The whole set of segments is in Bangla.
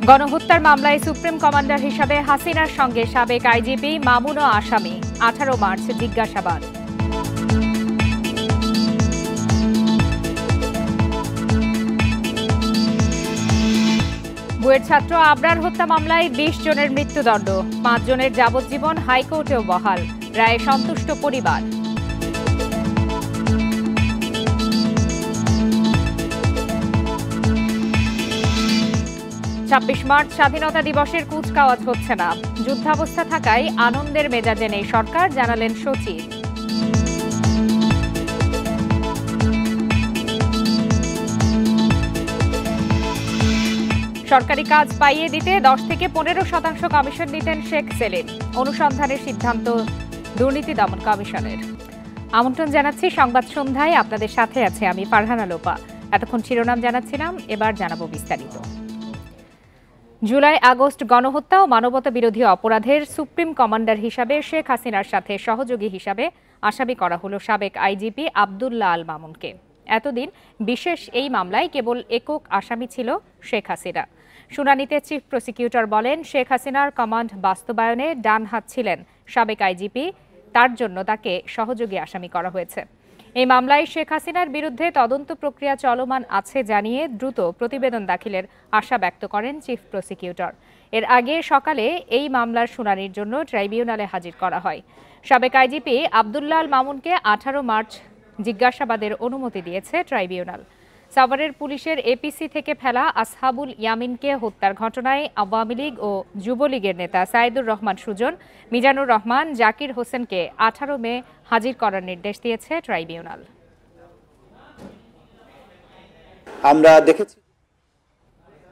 গণহত্যার মামলায় সুপ্রিম কমান্ডার হিসাবে হাসিনার সঙ্গে সাবেক আইজিপি মামুনও আসামি। 18 মার্চ জিজ্ঞাসাবাদ। বুয়েট ছাত্র আবরার হত্যা মামলায় 20 জনের মৃত্যুদণ্ড, 5 জনের যাবজ্জীবন হাইকোর্টেও বহাল। রায়ে সন্তুষ্ট পরিবার। ছাব্বিশ মার্চ স্বাধীনতা দিবসের কুচকাওয়াজ হচ্ছে না। যুদ্ধাবস্থা থাকায় আনন্দের মেজাজে নেই সরকার, জানালেন সচিব। সরকারি কাজ পাইয়ে দিতে 10 থেকে 15% কমিশন নিতেন শেখ সেলিম। অনুসন্ধানের সিদ্ধান্ত দুর্নীতি দমন কমিশনের। আমন্ত্রণ জানাচ্ছি সংবাদ সন্ধ্যায়, আপনাদের সাথে আছে আমি ফারহানা লোপা। এতক্ষণ শিরোনাম জানাচ্ছিলাম, এবার জানাবো বিস্তারিত। জুলাই আগস্ট গণহত্যা ও মানবতা বিরোধী অপরাধের সুপ্রিম কমান্ডার হিসাবে শেখ হাসিনার সাথে সহযোগী হিসাবে আসামি করা হলো সাবেক আইজিপি আব্দুল্লাহ আল মামুনকে। এতদিন বিশেষ এই মামলায় কেবল একক আসামি ছিল শেখ হাসিনা। শুনানিতে চিফ প্রসিকিউটর বলেন, শেখ হাসিনার কমান্ড বাস্তবায়নে ডান হাত ছিলেন সাবেক আইজিপি, তার জন্য তাকে সহযোগী আসামি করা হয়েছে। এই মামলায় শেখ হাসিনার বিরুদ্ধে তদন্ত প্রক্রিয়া চলমান আছে জানিয়ে দ্রুত প্রতিবেদন দাখিলের আশা ব্যক্ত করেন চিফ প্রসিকিউটর। এর আগে সকালে এই মামলার শুনানির জন্য ট্রাইব্যুনালে হাজির করা হয়। সাবেক আইজিপি আব্দুল্লাহ আল মামুনকে 18 মার্চ জিজ্ঞাসাবাদের অনুমতি দিয়েছে ট্রাইব্যুনাল। সাভারের পুলিশের এপিসি থেকে ফেলা আসহাবুল ইয়ামিনকে হত্যার ঘটনায় আওয়ামী লীগ ও যুবলীগের নেতা সাইদুর রহমান সুজন, মিজানুর রহমান, জাকির হোসেনকে 18 মে হাজির করার নির্দেশ দিয়েছে ট্রাইব্যুনাল। আমরা দেখেছি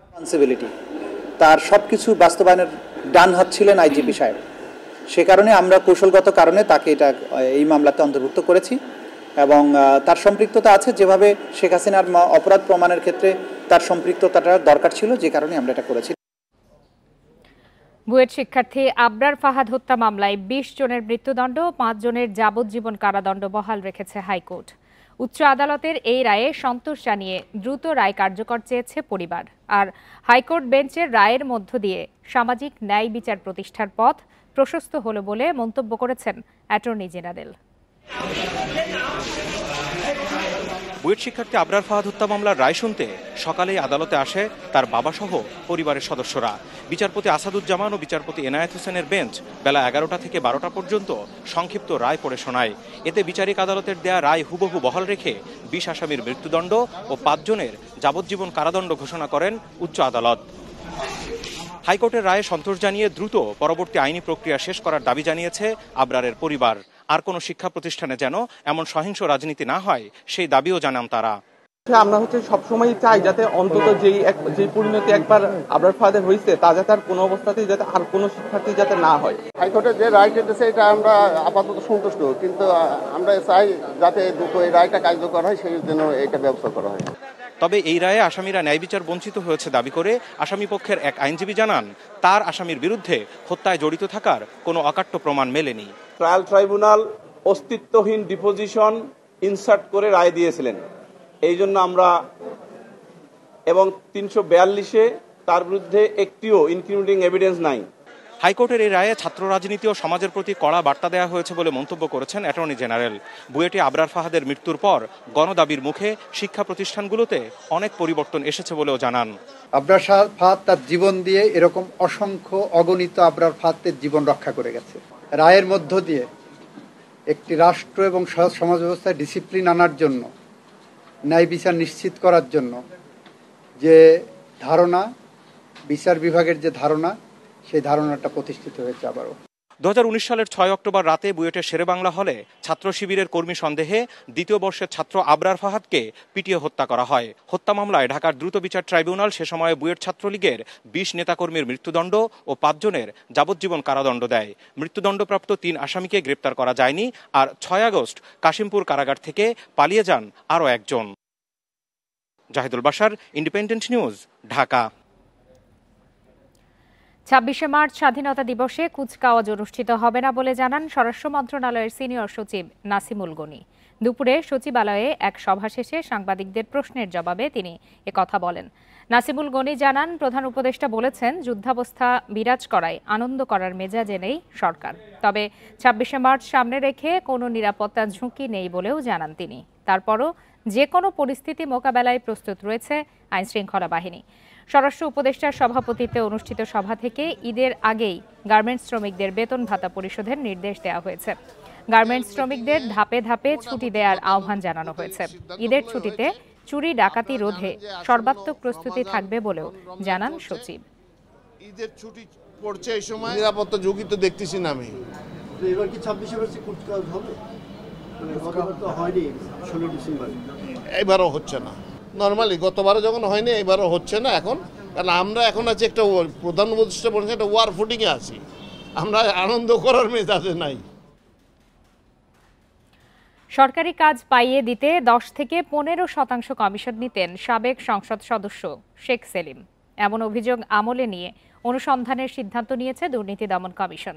রেসপন্সিবিলিটি, তার সবকিছু বাস্তবায়নের ডান হাত ছিলেন আইজিপি সাহেব। সে কারণে আমরা কৌশলগত কারণে তাকে এই মামলাতে অন্তর্ভুক্ত করেছি এবং তার সম্পৃক্ততা আছে, যেভাবে শেখ হাসিনার অপরাধ প্রমাণের ক্ষেত্রে তার সম্পৃক্ততাটা দরকার ছিল, যে কারণে আমরা এটা করেছি। বুয়েট শিক্ষার্থী আবরার ফাহাদ হত্যা মামলায় 20 জনের মৃত্যুদণ্ড, 5 জনের যাবজ্জীবন কারাদণ্ড বহাল রেখেছে হাইকোর্ট। উচ্চ আদালতের এই রায়ে সন্তোষ জানিয়ে দ্রুত রায় কার্যকর চেয়েছে পরিবার। আর হাইকোর্ট বেঞ্চের রায়ের মধ্য দিয়ে সামাজিক ন্যায় বিচার প্রতিষ্ঠার পথ প্রশস্ত হলো বলে মন্তব্য করেছেন অ্যাটর্নি জেনারেল। বুয়েট শিক্ষার্থী আবরার ফাহাদ হত্যা মামলার রায় শুনতে সকালেই আদালতে আসে তার বাবাসহ পরিবারের সদস্যরা। বিচারপতি আসাদুজ্জামান ও বিচারপতি এনায়েত হোসেনের বেঞ্চ বেলা 11টা থেকে 12টা পর্যন্ত সংক্ষিপ্ত রায় পড়ে শোনায়। এতে বিচারিক আদালতের দেয়া রায় হুবহু বহাল রেখে 20 আসামির মৃত্যুদণ্ড ও 5 জনের যাবজ্জীবন কারাদণ্ড ঘোষণা করেন উচ্চ আদালত। হাইকোর্টের রায়ে সন্তোষ জানিয়ে দ্রুত পরবর্তী আইনি প্রক্রিয়া শেষ করার দাবি জানিয়েছে আবরারের পরিবার। আর কোনো শিক্ষা প্রতিষ্ঠানে যেন এমন সহিংস রাজনীতি না হয়, সেই দাবিও জানান তারা। আমরা সবসময় চাই যাতে অন্তত যেই পরিণতি একবার আবরার ফাহাদের হয়েছে, তা যাতে আর কোনো অবস্থাতেই যাতে আর কোনো শিক্ষার্থী যাতে না হয়। হাইকোর্টের যে রায় দিতেছে এটা আমরা আপাতত সন্তুষ্ট, কিন্তু আমরা চাই যাতে দ্রুত এই রায়টা কার্যকর হয়, সেই জন্য এটা ব্যবস্থা করা হয়। তবে এই রায়ে আসামিরা ন্যায় বিচার বঞ্চিত হয়েছে দাবি করে আসামি পক্ষের এক আইনজীবী জানান, তার আসামির বিরুদ্ধে হত্যায় জড়িত থাকার কোনো অকাট্য প্রমাণ মেলেনি। ট্রায়াল ট্রাইব্যুনাল অস্তিত্বহীন ডিপোজিশন ইনসার্ট করে রায় দিয়েছিলেন, এই জন্য আমরা এবং 342-এ তার বিরুদ্ধে একটিও ইনক্রিমিনেটিং এভিডেন্স নাই। হাইকোর্টের এই রায়ে ছাত্র রাজনীতি ও সমাজের প্রতি কড়া বার্তা দেওয়া হয়েছে বলে মন্তব্য করেছেন অ্যাটর্নি জেনারেল। বুয়েটে আবরার ফাহাদের মৃত্যুর পর গণদাবির মুখে শিক্ষা প্রতিষ্ঠানগুলোতে অনেক পরিবর্তন এসেছে বলেও জানান। আবরার ফাহাদ তার জীবন দিয়ে এরকম অসংখ্য অগণিত আবরার ফাহাদের জীবন রক্ষা করে গেছে। রায়ের মধ্য দিয়ে একটি রাষ্ট্র এবং সমাজ ব্যবস্থায় ডিসিপ্লিন আনার জন্য, ন্যায় বিচার নিশ্চিত করার জন্য যে ধারণা, বিচার বিভাগের যে ধারণা, সেই ধারণাটা প্রতিষ্ঠিত হয়েছে আবারও। 2019 সালের 6 অক্টোবর রাতে বুয়েটের শেরেবাংলা হলে ছাত্র শিবিরের কর্মী সন্দেহে দ্বিতীয় বর্ষের ছাত্র আবরার ফাহাদকে পিটিয়ে হত্যা করা হয়। হত্যা মামলায় ঢাকার দ্রুত বিচার ট্রাইব্যুনাল সে সময়ে বুয়েট ছাত্রলীগের 20 নেতাকর্মীর মৃত্যুদণ্ড ও 5 জনের যাবজ্জীবন কারাদণ্ড দেয়। মৃত্যুদণ্ডপ্রাপ্ত 3 আসামিকে গ্রেপ্তার করা যায়নি, আর 6 আগস্ট কাশিমপুর কারাগার থেকে পালিয়ে যান আরও একজন। Zahidul Bashar, Independent News, Dhaka. ২৬শে মার্চ স্বাধীনতা দিবসে কুচকাওয়াজ অনুষ্ঠিত হবে না বলে জানান স্বরাষ্ট্র মন্ত্রণালয়ের সিনিয়র সচিব নাসিমুল গনি। দুপুরে সচিবালয়ে এক সভা শেষে সাংবাদিকদের প্রশ্নের জবাবে তিনি একথা বলেন। নাসিমুল গনি জানান, প্রধান উপদেষ্টা বলেছেন যুদ্ধাবস্থা বিরাজ করায় আনন্দ করার মেজাজে নেই সরকার। তবে ২৬শে মার্চ সামনে রেখে কোনো নিরাপত্তা ঝুঁকি নেই বলেও জানান তিনি। তারপরও যে কোনো পরিস্থিতি মোকাবেলায় প্রস্তুত রয়েছে আইনশৃঙ্খলা বাহিনী। স্বরাষ্ট্র উপদেষ্টার সভাপতিত্বে অনুষ্ঠিত সভা থেকে ঈদের আগেই গার্মেন্টস শ্রমিকদের বেতন ভাতা পরিশোধের নির্দেশ দেওয়া হয়েছে। গার্মেন্টস শ্রমিকদের ধাপে ধাপে ছুটি দেওয়ার আহ্বান জানানো হয়েছে। ঈদের ছুটিতে চুরি ডাকাতি রোধে সর্বাত্মক প্রস্তুতি থাকবে বলেও জানান সচিব। ঈদের ছুটি পড়ছে এই সময়, নিরাপত্তা ঝুঁকি তো দেখতেছি না আমি। এবার কি ২৬শে মার্চে কুচকাওয়াজ হবে? গতবার তো হয়নি ১৬ ডিসেম্বর। এবারও হচ্ছে না। নর্মালি গতবারও যখন হয়নি এবারও হচ্ছে না এখন, কারণ আমরা এখন আছি একটা প্রধান উপদেষ্টা বলেছে একটা ওয়ার ফুটিংয়ে আছি, আমরা আনন্দ করার মেজাজে নাই। সরকারি কাজ পাইয়ে দিতে ১০ থেকে ১৫% কমিশন নিতেন সাবেক সংসদ সদস্য শেখ সেলিম। এমন অভিযোগ আমলে নিয়ে অনুসন্ধানের সিদ্ধান্ত নিয়েছে দুর্নীতি দমন কমিশন।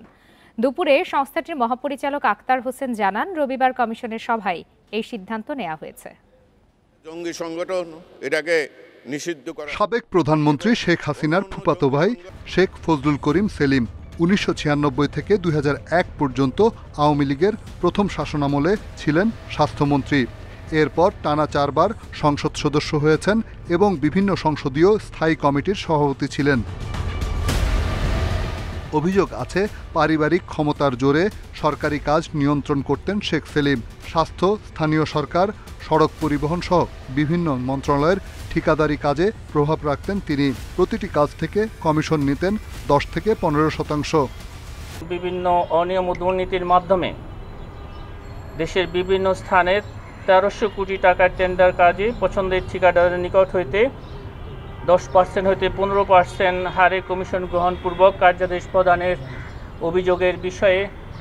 দুপুরে সংস্থাটির মহাপরিচালক আক্তার হোসেন জানান, রবিবার কমিশনের সভায় এই সিদ্ধান্ত নেওয়া হয়েছে। জঙ্গি সংগঠন এটাকে নিষিদ্ধ করা। সাবেক প্রধানমন্ত্রী শেখ হাসিনার ফুফাতো ভাই শেখ ফজলুল করিম সেলিম ১৯৯৬ থেকে ২০০১ পর্যন্ত আওয়ামী লীগের প্রথম শাসনামলে ছিলেন স্বাস্থ্যমন্ত্রী। এরপর টানা ৪ বার সংসদ সদস্য হয়েছেন এবং বিভিন্ন সংসদীয় স্থায়ী কমিটির সভাপতি ছিলেন। অভিযোগ আছে, পারিবারিক ক্ষমতার জোরে সরকারি কাজ নিয়ন্ত্রণ করতেন শেখ সেলিম। স্বাস্থ্য, স্থানীয় সরকার, সড়ক পরিবহন সহ বিভিন্ন মন্ত্রণালয়ের ঠিকাদারি কাজে প্রভাব রাখতেন তিনি। প্রতিটি কাজ থেকে কমিশন নিতেন ১০ থেকে ১৫%। বিভিন্ন অনিয়ম ও দুর্নীতির মাধ্যমে দেশের বিভিন্ন স্থানের ১৩০০ কোটি টাকার টেন্ডার কাজে পছন্দের ঠিকাদারের নিকট হইতে 10% হইতে 15% হারে কমিশন গ্রহণপূর্বক কার্যাদেশ প্রদানের অভিযোগের বিষয়ে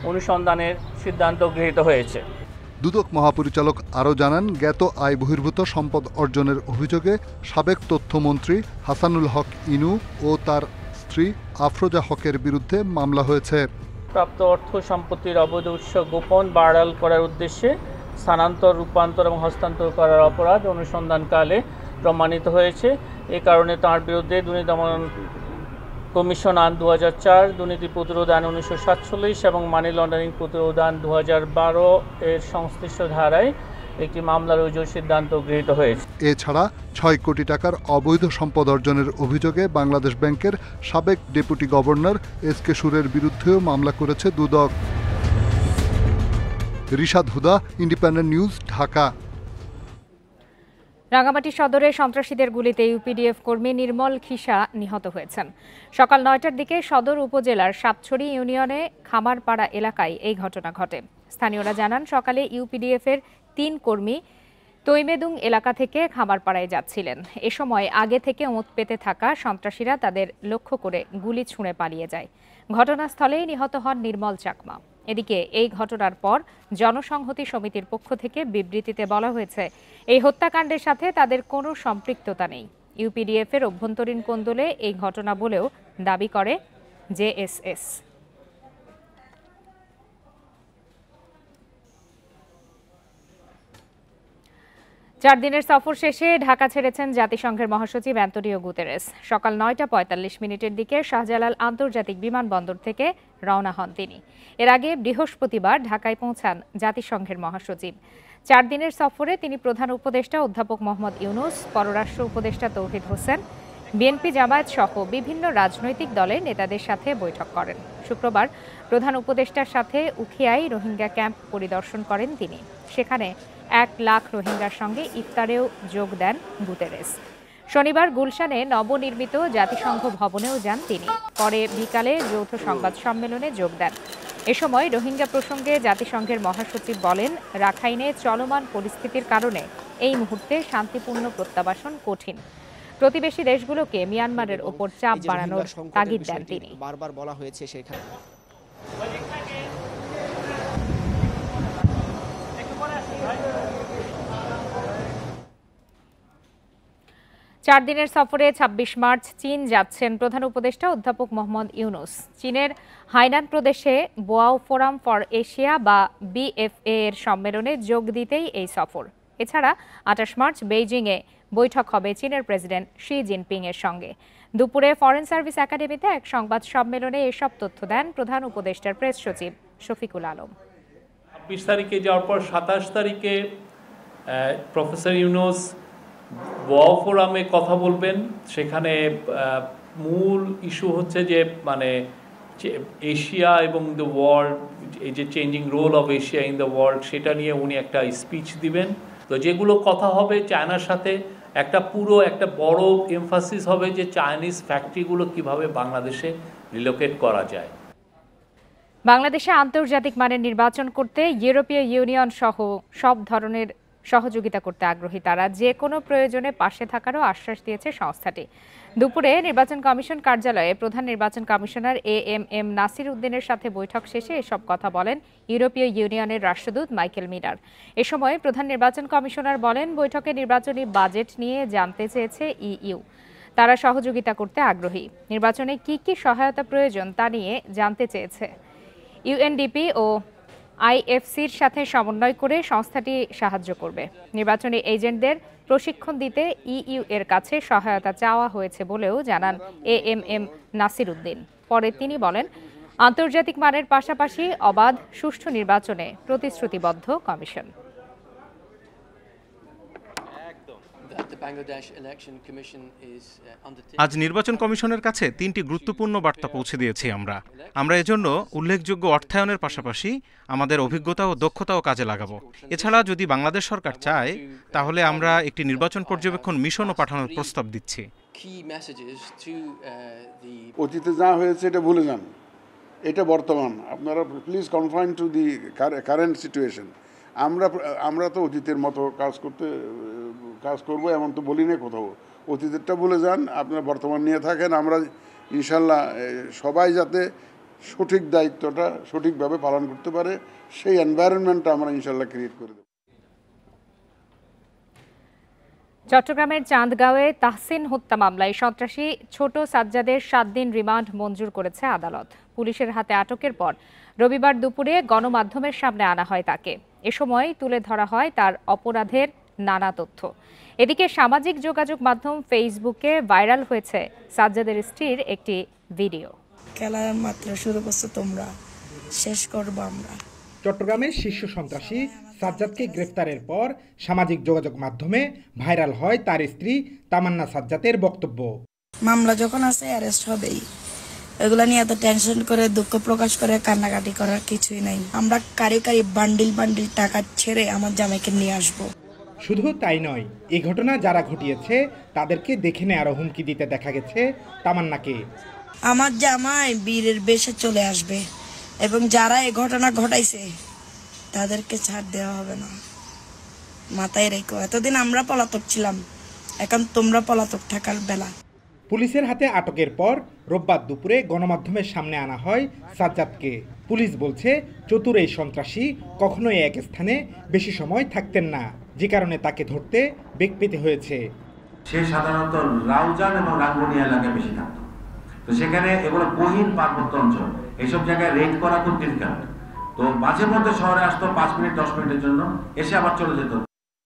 অনুসন্ধানের সিদ্ধান্ত গৃহীত হয়েছে। দুদক মহাপরিচালক আরও জানান, জ্ঞাত আয় বহির্ভূত সম্পদ অর্জনের অভিযোগে সাবেক তথ্যমন্ত্রী হাসানুল হক ইনু ও তার স্ত্রী আফরোজা হকের বিরুদ্ধে মামলা হয়েছে। প্রাপ্ত অর্থ সম্পত্তির অবৈধ উৎস গোপন বা আড়াল করার উদ্দেশ্যে স্থানান্তর, রূপান্তর এবং হস্তান্তর করার অপরাধ অনুসন্ধানকালে প্রমাণিত হয়েছে। এ কারণে তাঁর বিরুদ্ধে দুর্নীতি দমন কমিশন আইন ২০০৪, দুর্নীতি প্রতিরোধ আইন ১৯৪৭ এবং মানি লন্ডারিং প্রতিরোধ আইন ২০১২ এর সংশ্লিষ্ট ধারায় একটি মামলা রুজুর সিদ্ধান্ত গৃহীত হয়েছে। এছাড়া ৬ কোটি টাকার অবৈধ সম্পদ অর্জনের অভিযোগে বাংলাদেশ ব্যাংকের সাবেক ডেপুটি গভর্নর এস কে সুরের বিরুদ্ধেও মামলা করেছে দুদক। রিশাদ হুদা, ইন্ডিপেন্ডেন্ট নিউজ, ঢাকা। রাঙ্গামাটি সদরে সন্ত্রাসীদের গুলিতে ইউপিডিএফ কর্মী নির্মল খিসা নিহত হয়েছেন। সকাল ৯টার দিকে সদর উপজেলার সাতছড়ি ইউনিয়নে খামারপাড়া এলাকায় এই ঘটনা ঘটে। স্থানীয়রা জানান, সকালে ইউপিডিএফের ৩ কর্মী তৈমেদুং এলাকা থেকে খামারপাড়ায় যাচ্ছিলেন। এ সময় আগে থেকে ওঁত পেতে থাকা সন্ত্রাসীরা তাদের লক্ষ্য করে গুলি ছুঁড়ে পালিয়ে যায়। ঘটনাস্থলেই নিহত হন নির্মল চাকমা। এদিকে এই ঘটনার পর জনসংহতি সমিতির পক্ষ থেকে বিবৃতিতে বলা হয়েছে, এই হত্যাকাণ্ডের সাথে তাদের কোনো সম্পৃক্ততা নেই। ইউপিডিএফের অভ্যন্তরীণ কোন্দলে এই ঘটনা বলেও দাবি করে জেএসএস। চার দিনের সফর শেষে ঢাকা ছেড়েছেন জাতিসংঘের মহাসচিব অ্যান্টোনিও গুতেরেস। সকাল ৯টা ৪৫ মিনিটের দিকে শাহজালাল আন্তর্জাতিক বিমানবন্দর থেকে রওনা হন তিনি। এর আগে বৃহস্পতিবার ঢাকায় পৌঁছান জাতিসংঘের মহাসচিব। 4 দিনের সফরে তিনি প্রধান উপদেষ্টা অধ্যাপক মোহাম্মদ ইউনুস, পররাষ্ট্র উপদেষ্টা তৌহিদ হোসেন, বিএনপি জামায়াত সহ বিভিন্ন রাজনৈতিক দলের নেতাদের সাথে বৈঠক করেন। শুক্রবার প্রধান উপদেষ্টার সাথে উখিয়ায় রোহিঙ্গা ক্যাম্প পরিদর্শন করেন তিনি। সেখানে 1 লাখ রোহিঙ্গার সঙ্গে ইফতারেও যোগ দেন গুতেরেস। শনিবার গুলশানে নবনির্মিত জাতিসংঘ ভবনেও যান তিনি। পরে বিকালে যৌথ সংবাদ সম্মেলনে যোগ দেন। এ সময় রোহিঙ্গা প্রসঙ্গে জাতিসংঘের মহাসচিব বলেন, রাখাইনে চলমান পরিস্থিতির কারণে এই মুহূর্তে শান্তিপূর্ণ প্রত্যাবাসন কঠিন। প্রতিবেশী দেশগুলোকে মিয়ানমারের ওপর চাপ বাড়ানোর তাগিদ দেন তিনি। বারবার বলা হয়েছে সেখানে। 4 দিনের সফরে 26 মার্চ চীন যাচ্ছেন প্রধান উপদেষ্টা অধ্যাপক মোহাম্মদ ইউনুস। চীনের হাইনান প্রদেশে বোয়াও ফোরাম ফর এশিয়া বা BFA এর সম্মেলনে যোগ দিতেই এই সফর। এছাড়া 28 মার্চ বেইজিংয়ে বৈঠক হবে চীনের প্রেসিডেন্ট শি জিনপিং এর সঙ্গে। দুপুরে ফরেন সার্ভিস একাডেমিতে এক সংবাদ সম্মেলনে এসব তথ্য দেন প্রধান উপদেষ্টার প্রেস সচিব শফিকুল আলম। 26 তারিখে যাওয়ার পর 27 তারিখে প্রফেসর ইউনুস বোয়াও ফোরামে কথা বলবেন। সেখানে মূল ইস্যু হচ্ছে যে মানে এশিয়া এবং দ্য ওয়ার্ল্ড, এই যে changing role of Asia in the world, সেটা নিয়ে উনি একটা স্পিচ দিবেন। তো যেগুলো কথা হবে চায়নার সাথে, একটা বড় এমফাসিস হবে যে চাইনিজ ফ্যাক্টরিগুলো কিভাবে বাংলাদেশে রিলোকেট করা যায়। বাংলাদেশে আন্তর্জাতিক মানের নির্বাচন করতে ইউরোপীয় ইউনিয়ন সহ সব ধরনের সহযোগিতা করতে আগ্রহী তারা। যে কোনো প্রয়োজনে পাশে থাকারও আশ্বাস দিয়েছে সংস্থাটি। দুপুরে নির্বাচন কমিশন কার্যালয়ে প্রধান নির্বাচন কমিশনার AMM নাসির উদ্দিনের সাথে বৈঠক শেষে এসব কথা বলেন ইউরোপীয় ইউনিয়নের রাষ্ট্রদূত মাইকেল মিলার। এ সময় প্রধান নির্বাচন কমিশনার বলেন, বৈঠকে নির্বাচনী বাজেট নিয়ে জানতে চেয়েছে EU। তারা সহযোগিতা করতে আগ্রহী। নির্বাচনে কি কি সহায়তা প্রয়োজন তা নিয়ে জানতে চেয়েছে। UNDP ও IFCর সাথে সমন্বয় করে সংস্থাটি সাহায্য করবে। নির্বাচনী এজেন্টদের প্রশিক্ষণ দিতে EU এর কাছে সহায়তা চাওয়া হয়েছে বলেও জানান AMM নাসির উদ্দিন। পরে তিনি বলেন, আন্তর্জাতিক মানের পাশাপাশি অবাধ সুষ্ঠু নির্বাচনে প্রতিশ্রুতিবদ্ধ কমিশন। আজ নির্বাচন কমিশনের কাছে 3টি গুরুত্বপূর্ণ বার্তা পৌঁছে দিয়েছি আমরা এজন্য উল্লেখযোগ্য অর্থায়নের পাশাপাশি আমাদের অভিজ্ঞতা ও দক্ষতাও কাজে লাগাবো। এছাড়া যদি বাংলাদেশ সরকার চায় তাহলে আমরা একটি নির্বাচন পর্যবেক্ষণ মিশনও পাঠানোর প্রস্তাব দিচ্ছি। অতীতে যা হয়েছে এটা ভুলে যান, এটা বর্তমান। আপনারা please confine to the current situation. আমরা তো অতীতের মতো কাজ করব এমন তো বলি না কোথাও। অতীতেরটা ভুলে যান, আপনারা বর্তমান নিয়ে থাকেন। আমরা ইনশাল্লাহ সবাই যাতে সঠিক দায়িত্বটা সঠিকভাবে পালন করতে পারে সেই এনভায়রনমেন্টটা আমরা ইনশাল্লাহ ক্রিয়েট করে দেব। চট্টগ্রামের চাঁদগাঁওয়ে তাহসিন হত্যা মামলায় সন্ত্রাসী ছোট সাজ্জাদের 7 দিন রিমান্ড মঞ্জুর করেছে আদালত। পুলিশের হাতে আটকের পর রবিবার দুপুরে গণমাধ্যমের সামনে আনা হয় তাকে। এ সময় তুলে ধরা হয় তার অপরাধের নানা তথ্য। এদিকে সামাজিক যোগাযোগ মাধ্যম ফেসবুকে ভাইরাল হয়েছে সাজ্জাদের স্ত্রীর একটি ভিডিও। খেলা মাত্র শুরু করছো তোমরা, শেষ করবো আমরা। চট্টগ্রামের শীর্ষ সন্ত্রাসী সাজ্জাদকে গ্রেফতারের পর সামাজিক যোগাযোগ মাধ্যমে ভাইরাল হয় তার স্ত্রী তামান্না সাজ্জাদের বক্তব্য। মামলা যখন আছে অ্যারেস্ট হবেই, এগুলা নিয়ে এত টেনশন করে দুঃখ প্রকাশ করে কান্নাকাটি করার কিছুই নাই। আমরা কারি বান্ডিল টাকা ছেড়ে আমার জামাইকে নিয়ে আসবো। শুধু তাই নয়, এই ঘটনা যারা ঘটিয়েছে তাদেরকে দেখে নেওয়ারও হুমকি দিতে দেখা গেছে তামান্নাকে। আমার জামাই বীরের বেশে চলে আসবে এবং যারা এই ঘটনা ঘটাইছে তাদেরকে ছাড় দেওয়া হবে না, মাথায় রেখো। এতদিন আমরা পলাতক ছিলাম, এখন তোমরা পলাতক থাকার বেলা। পুলিশের হাতে আটকের পর রোববার দুপুরে গণমাধ্যমের সামনে আনা হয় সাজ্জাদকে। পুলিশ বলছে, চতুর এই সন্ত্রাসী কখনোই এক স্থানে বেশি সময় থাকতেন না, যে কারণে তাকে ধরতে বেগ পেতে হয়েছে। সে সাধারণত রাউজান এবং রাঙ্গুনিয়া এলাকায় বেশি থাকতো। তো সেখানে এগুলো গহীন পার্বত্য অঞ্চল, এইসব জায়গায় রেড করা খুব ডিফিকাল্ট। তো মাঝে মধ্যে শহরে আসতো 5 মিনিট 10 মিনিটের জন্য, এসে আবার চলে যেত।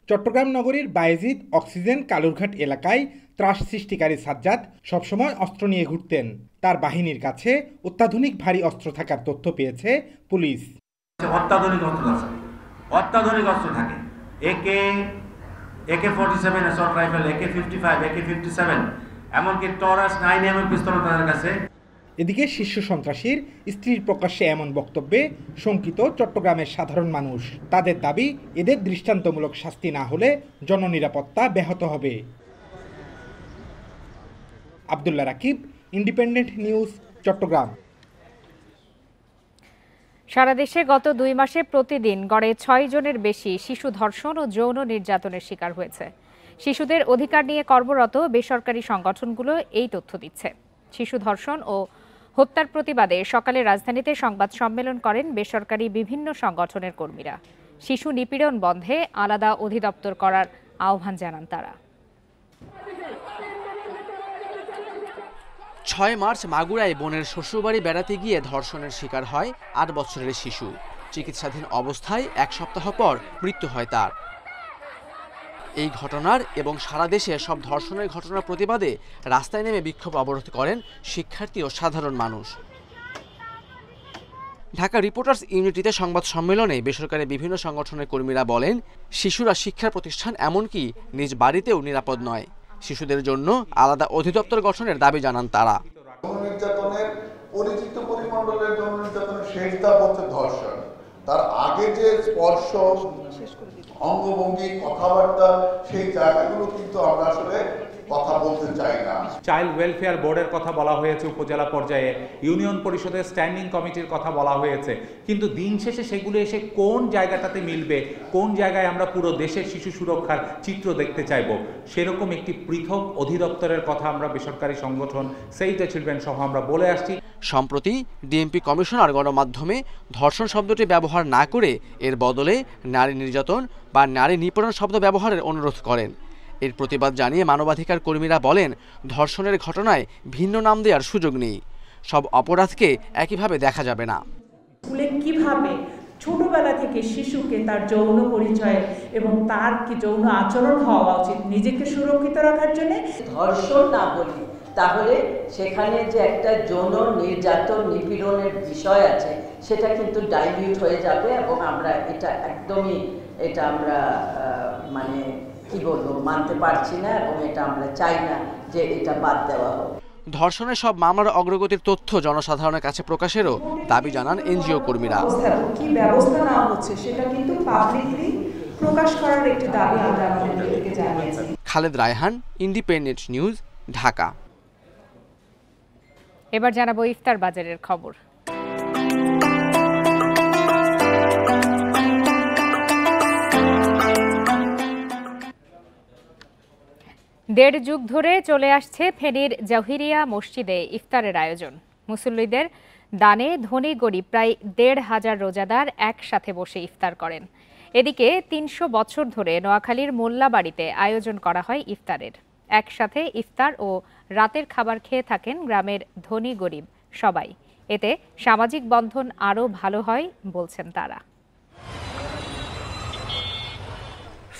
চট্টগ্রাম নগরীর বায়েজিদ অক্সিজেন কালুরঘাট এলাকায় ত্রাস সৃষ্টিকারী সাজ্জাদ সবসময় অস্ত্র নিয়ে ঘুরতেন। তার বাহিনীর কাছে অত্যাধুনিক ভারী অস্ত্র থাকার তথ্য পেয়েছে পুলিশ। অত্যাধুনিক অস্ত্র থাকে, AK-47 assault rifle, AK-55, AK-57, এমনকি টরাস 9mm পিস্তল তাদের কাছে। এদিকে শীর্ষ সন্ত্রাসীর স্ত্রীর প্রকাশ্যে এমন বক্তব্যে শঙ্কিত চট্টগ্রামের সাধারণ মানুষ। তাদের দাবি, এদের দৃষ্টান্তমূলক শাস্তি না হলে জননিরাপত্তা ব্যাহত হবে। Abdullah Rakib, independent news, Chattogram. সারা দেশে গত 2 মাসে প্রতিদিন গড়ে 6 জনের বেশি শিশু ধর্ষণ ও যৌন নির্যাতনের শিকার হয়েছে। শিশুদের অধিকার নিয়ে কর্মরত বেসরকারি সংগঠনগুলো এই তথ্য দিচ্ছে। শিশু ধর্ষণ ও হত্যার প্রতিবাদে সকালে রাজধানীতে সংবাদ সম্মেলন করেন বেসরকারি বিভিন্ন সংগঠনের কর্মীরা। শিশু নিপীড়ন বন্ধে আলাদা অধিদপ্তর করার আহ্বান জানান তারা। 6 মার্চ মাগুরায় বোনের শ্বশুরবাড়ি বেড়াতে গিয়ে ধর্ষণের শিকার হয় 8 বছরের শিশু। চিকিৎসাধীন অবস্থায় 1 সপ্তাহ পর মৃত্যু হয় তার। এই ঘটনার এবং সারা দেশে সব ধর্ষণের ঘটনার প্রতিবাদে রাস্তায় নেমে বিক্ষোভ অবরোধ করেন শিক্ষার্থী ও সাধারণ মানুষ। ঢাকা রিপোর্টার্স ইউনিটিতে সংবাদ সম্মেলনে বেসরকারি বিভিন্ন সংগঠনের কর্মীরা বলেন, শিশুরা শিক্ষা প্রতিষ্ঠান এমনকি নিজ বাড়িতেও নিরাপদ নয়। শিশুদের জন্য আলাদা অধিদপ্তর গঠনের দাবি জানান তারা। নির্যাতনের পরিচিত পরিমণ্ডলের যৌন নির্যাতনের শেষ ধাপ হচ্ছে ধর্ষণ। তার আগে যে স্পর্শ, অঙ্গভঙ্গি, কথাবার্তা, সেই জায়গাগুলো কিন্তু আমরা আসলে কথা বলতে চাই না। চাইল্ড ওয়েলফেয়ার বোর্ডের কথা বলা হয়েছে উপজেলা পর্যায়ে, ইউনিয়ন পরিষদের স্ট্যান্ডিং কমিটির কথা বলা হয়েছে, কিন্তু দিন শেষে সেগুলো এসে কোন জায়গাটাতে মিলবে, কোন জায়গায় আমরা পুরো দেশের শিশু সুরক্ষার চিত্র দেখতে চাইব, সেরকম একটি পৃথক অধিদপ্তরের কথা আমরা বেসরকারি সংগঠন সেভ দ্য চিলড্রেন সহ আমরা বলে আসছি। সম্প্রতি ডিএমপি কমিশনার গণমাধ্যমে ধর্ষণ শব্দটি ব্যবহার না করে এর বদলে নারী নির্যাতন বা নারী নিপীড়ন শব্দ ব্যবহারের অনুরোধ করেন। এর প্রতিবাদ জানিয়ে মানবাধিকার কর্মীরা বলেন, ধর্ষণের ঘটনায় ভিন্ন নাম দেওয়ার সুযোগ নেই। সব অপরাধকে একইভাবে দেখা যাবে না। স্কুলে কিভাবে ছোটবেলা থেকে শিশুকে তার যৌন পরিচয় এবং তার কি যৌন আচরণ হওয়া উচিত নিজেকে সুরক্ষিত রাখার জন্য, ধর্ষণ না বলি তাহলে সেখানে যে একটা যৌন নির্যাতন নিপীড়নের বিষয় আছে সেটা কিন্তু ডাইলিউট হয়ে যাবে এবং আমরা এটা একদমই আমরা মানে কি বলবো মানতে পারছি না এবং এটা আমরা চাই না যে এটা বাদ দেওয়া হোক। ধর্ষণের সব মামলার অগ্রগতির তথ্য জনসাধারণের কাছে প্রকাশেরও দাবি জানান এনজিও কর্মীরা। কি ব্যবস্থা নেওয়া হচ্ছে সেটা কিন্তু পাবলিকলি প্রকাশ করার একটি দাবি আমরা আমাদের থেকে জানিয়েছি। Khaled Raihan, independent News, Dhaka. এবার জানাবো ইফতার বাজারের খবর। দেড় যুগ ধরে চলে আসছে ফেনীর জহিরিয়া মসজিদে ইফতারের আয়োজন। মুসল্লিদের দানে ধনী গরিব প্রায় ১৫০০ রোজাদার একসাথে বসে ইফতার করেন। এদিকে ৩০০ বছর ধরে নোয়াখালীর মোল্লাবাড়িতে আয়োজন করা হয় ইফতারের। একসাথে ইফতার ও রাতের খাবার খেয়ে থাকেন গ্রামের ধনী গরিব সবাই। এতে সামাজিক বন্ধন আরও ভালো হয় বলছেন তারা।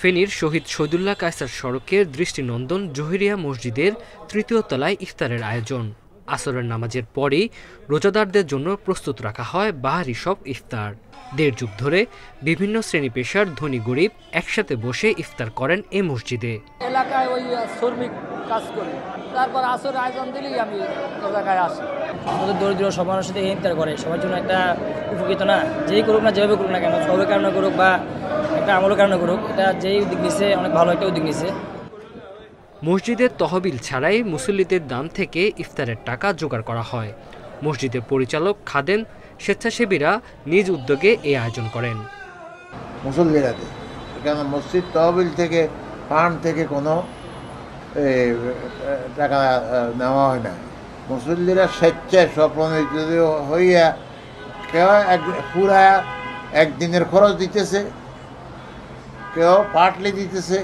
ফেনীর শহীদ শহীদুল্লাহ কায়সার সড়কের দৃষ্টিনন্দন জহিরিয়া মসজিদের ৩য় তলায় ইফতারের আয়োজন। আসরের নামাজের পরেই রোজাদারদের জন্য প্রস্তুত রাখা হয় বাহারি সব ইফতার। দেড় যুগ ধরে বিভিন্ন শ্রেণী পেশার ধনী গরিব একসাথে বসে ইফতার করেন এই মসজিদে। এলাকায় ওই শ্রমিক কাজ করি, তারপর আসর আয়োজন দিলেই আমি এলাকায় আসি। আমাদের দরিদ্র সব মানুষের সাথে ইফতার করে সবার জন্য একটা উপকৃত না, যেই করুক না যেভাবে করুক না কেন, সবের কারণে করুক বা একটা আমলের কারণে করুক, এটা যেই উদ্যোগ নিচ্ছে অনেক ভালো একটা উদ্যোগ নিচ্ছে। মসজিদের তহবিল ছাড়াই মুসল্লিদের দান থেকে ইফতারের টাকা জোগাড় করা হয়। মসজিদের পরিচালক খাদেম, স্বেচ্ছাসেবীরা নিজ উদ্যোগে এই আয়োজন করেন। মুসল্লিরা কেন মসজিদ তহবিল থেকে ফান্ড থেকে কোনো টাকা নেওয়া হয় না। মুসল্লিরা স্বেচ্ছায় স্বপ্রণোদিত হইয়া কেউ পুরা একদিনের খরচ দিতেছে, কেউ পার্টলি দিতেছে।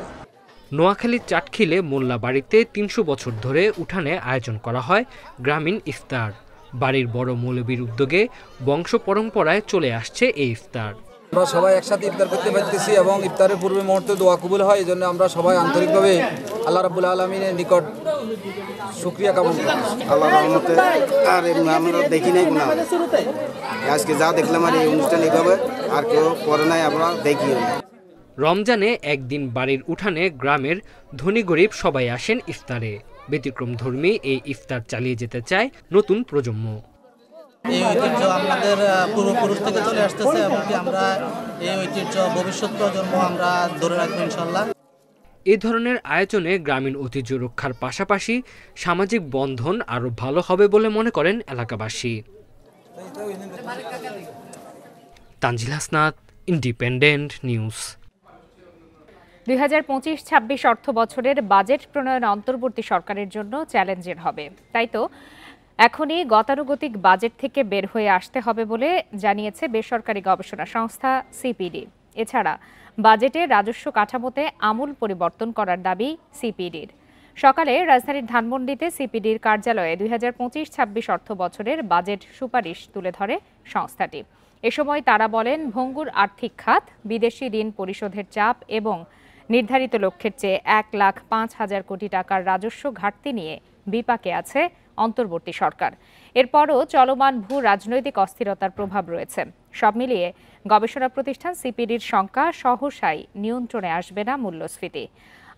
নোয়াখালীর চাটখিলে মোল্লা বাড়িতে ৩০০ বছর ধরে উঠানে আয়োজন করা হয় গ্রামীণ ইফতার। বাড়ির বড় মৌলবীর উদ্যোগে বংশ পরম্পরায় চলে আসছে এই ইফতার। আমরা সবাই একসাথে ইফতার করতে পারতেছি এবং ইফতারের পূর্বে মুহূর্তে দোয়া কবুল হয়, এই জন্য আমরা সবাই আন্তরিকভাবে আল্লাহ রাব্বুল আলামিনের নিকট শুকরিয়া জ্ঞাপন করি। আল্লাহর রহমতে আর আমরা দেখি নাই গুনাহ, আজকে যা দেখলাম আর এই অনুষ্ঠান এইভাবে আর কেউ করে নাই, আমরা দেখি। রমজানে একদিন বাড়ির উঠানে গ্রামের ধনী গরিব সবাই আসেন ইফতারে। ব্যতিক্রমধর্মী এই ইফতার চালিয়ে যেতে চায় নতুন প্রজন্ম। এই ঐতিহ্য আমাদের পূর্বপুরুষ থেকে চলে আসতেছে এবং আমরা এই ঐতিহ্য ভবিষ্যৎ প্রজন্ম আমরা ধরে রাখবো ইনশাল্লাহ। এই ধরনের আয়োজনে গ্রামীণ ঐতিহ্য রক্ষার পাশাপাশি সামাজিক বন্ধন আরও ভালো হবে বলে মনে করেন এলাকাবাসী। Tanzil Hasnat, independent news. ২০২৫-২৬ অর্থ বছরের বাজেট প্রণয়ন অন্তর্বর্তী সরকারের জন্য চ্যালেঞ্জের হবে। তাই তো এখনই গতানুগতিক বাজেট থেকে বের হয়ে আসতে হবে বলে জানিয়েছে বেসরকারি গবেষণা সংস্থা সিপিডি। এছাড়া বাজেটে রাজস্ব কাঠামোতে আমূল পরিবর্তন করার দাবি সিপিডির। সকালে রাজধানীর ধানমন্ডিতে সিপিডির কার্যালয়ে 2025-26 অর্থ বছরের বাজেট সুপারিশ তুলে ধরে সংস্থাটি। এ সময় তারা বলেন, ভঙ্গুর আর্থিক খাত, বিদেশি ঋণ পরিশোধের চাপ এবং নির্ধারিত লক্ষ্যের চেয়ে 1,05,000 কোটি টাকার রাজস্ব ঘাটতি নিয়ে বিপাকে আছে অন্তর্বর্তী সরকার। এরপরও চলমান ভূ রাজনৈতিক অস্থিরতার প্রভাব রয়েছে। সব মিলিয়ে গবেষণা প্রতিষ্ঠান সিপিডির শঙ্কা, সহসাই নিয়ন্ত্রণে আসবে না মূল্যস্ফীতি।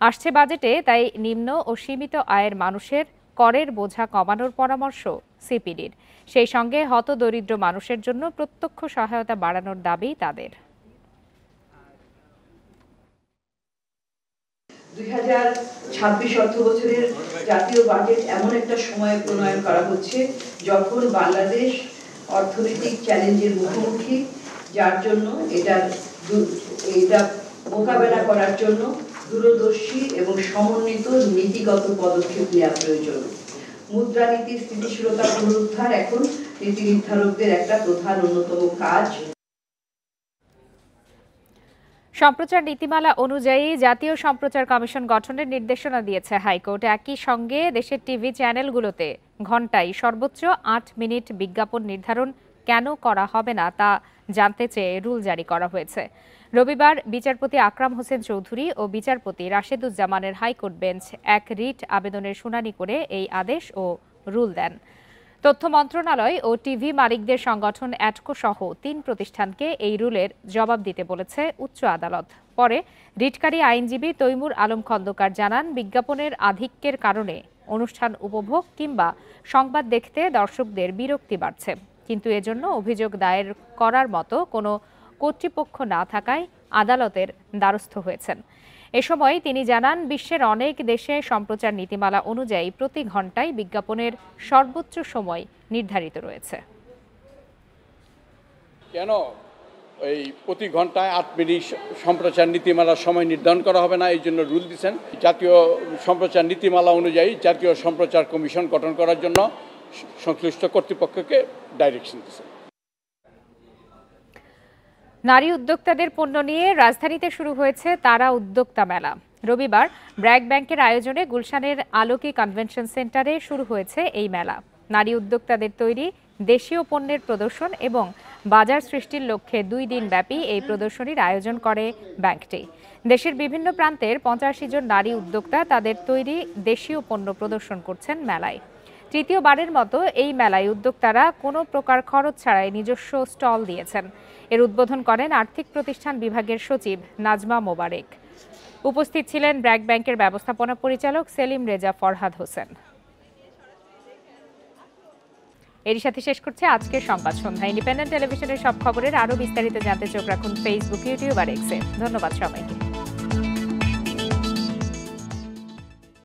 আসছে বাজেটে তাই নিম্ন ও সীমিত আয়ের মানুষের করের বোঝা কমানোর পরামর্শ সিপিডির। সেই সঙ্গে হতদরিদ্র মানুষের জন্য প্রত্যক্ষ সহায়তা বাড়ানোর দাবি তাদের। 2026 অর্থ বছরের জাতীয় বাজেট এমন একটা সময়ে প্রণয়ন করা হচ্ছে যখন বাংলাদেশ অর্থনৈতিক চ্যালেঞ্জের মুখোমুখি, যার জন্য এটা মোকাবেলা করার জন্য দূরদর্শী এবং সমন্বিত নীতিগত পদক্ষেপ নেওয়া প্রয়োজন। মুদ্রানীতি স্থিতিশীলতা পুনরুদ্ধার এখন নীতি নির্ধারকদের একটা প্রধান অন্যতম কাজ। সম্প্রচার নীতিমালা অনুযায়ী জাতীয় সম্প্রচার কমিশন গঠনের নির্দেশনা দিয়েছে হাইকোর্ট। একই সঙ্গে দেশের টিভি চ্যানেলগুলোতে ঘণ্টায় সর্বোচ্চ 8 মিনিট বিজ্ঞাপন নির্ধারণ কেন করা হবে না তা জানতে চেয়ে রুল জারি করা হয়েছে। রবিবার বিচারপতি আকরাম হোসেন চৌধুরী ও বিচারপতি রাশেদুজ্জামানের হাইকোর্ট বেঞ্চ এক রিট আবেদনের শুনানি করে এই আদেশ ও রুল দেন। তথ্য মন্ত্রণালয় ও টিভি মালিকদের সংগঠন অ্যাটকো সহ 3 প্রতিষ্ঠানকে এই রুলের জবাব দিতে বলেছে উচ্চ আদালত। পরে রিটকারী আইনজীবী তৈমুর আলম খন্দকার জানান, বিজ্ঞাপনের আধিক্যের কারণে অনুষ্ঠান উপভোগ কিংবা সংবাদ দেখতে দর্শকদের বিরক্তি বাড়ছে, কিন্তু এজন্য অভিযোগ দায়ের করার মতো কোনো কর্তৃপক্ষ না থাকায় আদালতের দ্বারস্থ হয়েছেন। এ সময় তিনি জানান, বিশ্বের অনেক দেশে সম্প্রচার নীতিমালা অনুযায়ী প্রতি ঘন্টায় বিজ্ঞাপনের সর্বোচ্চ সময় নির্ধারিত রয়েছে। কেন এই প্রতি ঘন্টায় 8 মিনিট সম্প্রচার নীতিমালার সময় নির্ধারণ করা হবে না, এই জন্য রুল দিচ্ছেন। জাতীয় সম্প্রচার নীতিমালা অনুযায়ী জাতীয় সম্প্রচার কমিশন গঠন করার জন্য সংশ্লিষ্ট কর্তৃপক্ষকে ডাইরেকশন দিচ্ছেন। নারী উদ্যোক্তাদের পণ্য নিয়ে রাজধানীতে শুরু হয়েছে তারা উদ্যোক্তা মেলা। রবিবার ব্র্যাক ব্যাংকের আয়োজনে গুলশানের আলোকি কনভেনশন সেন্টারে শুরু হয়েছে এই মেলা। নারী উদ্যোক্তাদের তৈরি দেশীয় পণ্যের প্রদর্শন এবং বাজার সৃষ্টির লক্ষ্যে 2 দিন ব্যাপী এই প্রদর্শনীর আয়োজন করে ব্যাংকটি। দেশের বিভিন্ন প্রান্তের 85 জন নারী উদ্যোক্তা তাদের তৈরি দেশীয় পণ্য প্রদর্শন করছেন মেলায়। তৃতীয়বারের মতো এই মেলায় উদ্যোক্তারা কোনো প্রকার খরচ ছাড়াই নিজস্ব স্টল দিয়েছেন। এর উদ্বোধন করেন আর্থিক প্রতিষ্ঠান বিভাগের সচিব নাজমা মোবারেক। উপস্থিত ছিলেন ব্র্যাক ব্যাংকের ব্যবস্থাপনা পরিচালক সেলিম রেজা ফরহাদ হোসেন। এরই সাথে শেষ করছে আজকের সংবাদ সন্ধ্যা। ইন্ডিপেন্ডেন্ট টেলিভিশনের সব খবরের আরও বিস্তারিত জানতে চোখ রাখুন ফেসবুক, ইউটিউব আর এক্সে। ধন্যবাদ সবাইকে।